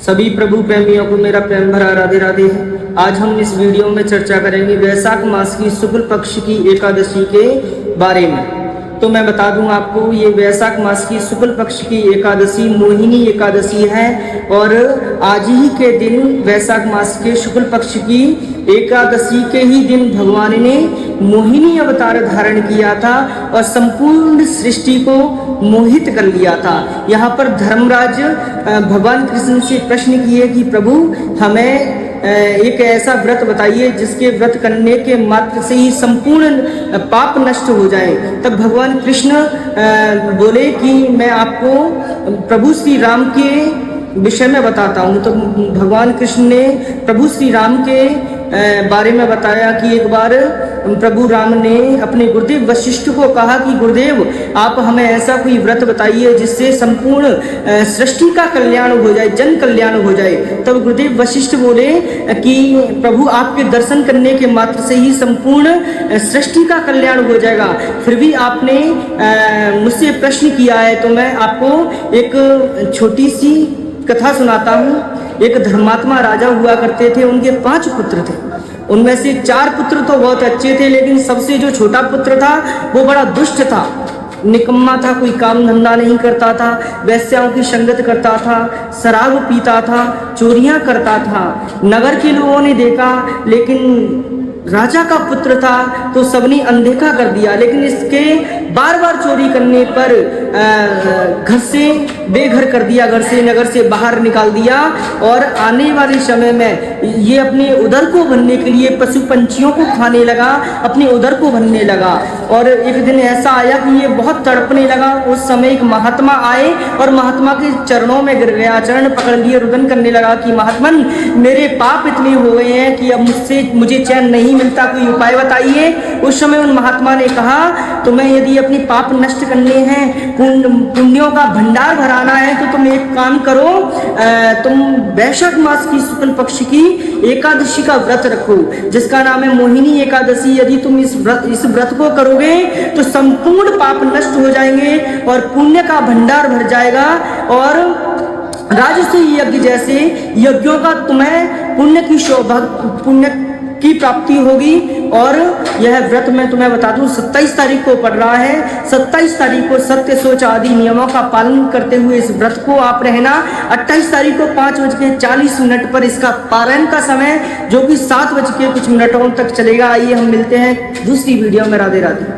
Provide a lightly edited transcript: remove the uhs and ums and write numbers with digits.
सभी प्रभु प्रेमियों को मेरा प्रेम भरा राधे राधे है। आज हम इस वीडियो में चर्चा करेंगे वैशाख मास की शुक्ल पक्ष की एकादशी के बारे में। तो मैं बता दूं आपको, ये वैशाख मास की शुक्ल पक्ष की एकादशी मोहिनी एकादशी है और आज ही के दिन वैशाख मास के शुक्ल पक्ष की एकादशी के ही दिन भगवान ने मोहिनी अवतार धारण किया था और संपूर्ण सृष्टि को मोहित कर लिया था। यहाँ पर धर्मराज भगवान कृष्ण से प्रश्न किए कि प्रभु हमें एक ऐसा व्रत बताइए जिसके व्रत करने के मात्र से ही संपूर्ण पाप नष्ट हो जाए। तब भगवान कृष्ण बोले कि मैं आपको प्रभु श्री राम के विषय में बताता हूँ। तो भगवान कृष्ण ने प्रभु श्री राम के बारे में बताया कि एक बार प्रभु राम ने अपने गुरुदेव वशिष्ठ को कहा कि गुरुदेव आप हमें ऐसा कोई व्रत बताइए जिससे संपूर्ण सृष्टि का कल्याण हो जाए, जन कल्याण हो जाए। तब गुरुदेव वशिष्ठ बोले कि प्रभु आपके दर्शन करने के मात्र से ही संपूर्ण सृष्टि का कल्याण हो जाएगा। फिर भी आपने मुझसे प्रश्न किया है तो मैं आपको एक छोटी सी कथा सुनाता हूँ। एक धर्मात्मा राजा हुआ करते थे, उनके 5 पुत्र थे। उनमें से 4 पुत्र तो बहुत अच्छे थे, लेकिन सबसे जो छोटा पुत्र था वो बड़ा दुष्ट था, निकम्मा था, कोई काम धंधा नहीं करता था, वेश्याओं की संगत करता था, शराब पीता था, चोरियां करता था। नगर के लोगों ने देखा, लेकिन राजा का पुत्र था तो सबने अनदेखा कर दिया। लेकिन इसके बार बार चोरी करने पर घर से बेघर कर दिया, घर से नगर से बाहर निकाल दिया और आने वाले समय में ये अपने उदर को भरने के लिए पशु पंछियों को खाने लगा, अपने उदर को भरने लगा। और एक दिन ऐसा आया कि ये बहुत तड़पने लगा। उस समय एक महात्मा आए और महात्मा के चरणों में गिर गया, चरण पकड़ लिए, रुदन करने लगा कि महात्मन मेरे पाप इतने हो गए हैं कि अब मुझे चैन नहीं मिलता, कोई उपाय बताइए। उस समय उन महात्मा ने कहा तुम्हें यदि अपने पाप नष्ट करने हैं, पुण्यों का भंडार भराना है तो तुम एक काम करो, तुम वैशाख मास की शुक्ल पक्ष की एकादशी का व्रत रखो जिसका नाम है मोहिनी एकादशी। यदि तुम इस व्रत को करोगे तो संपूर्ण पाप नष्ट हो जाएंगे और पुण्य का भंडार भर जाएगा और राजसूय यज्ञ जैसे यज्ञों का तुम्हें पुण्य की प्राप्ति होगी। और यह व्रत मैं तुम्हें बता दूं 27 तारीख को पड़ रहा है। 27 तारीख को सत्य सोच आदि नियमों का पालन करते हुए इस व्रत को आप रहना। 28 तारीख को 5:40 पर इसका पारायण का समय जो कि 7 बज के कुछ मिनटों तक चलेगा। आइए हम मिलते हैं दूसरी वीडियो में। राधे राधे।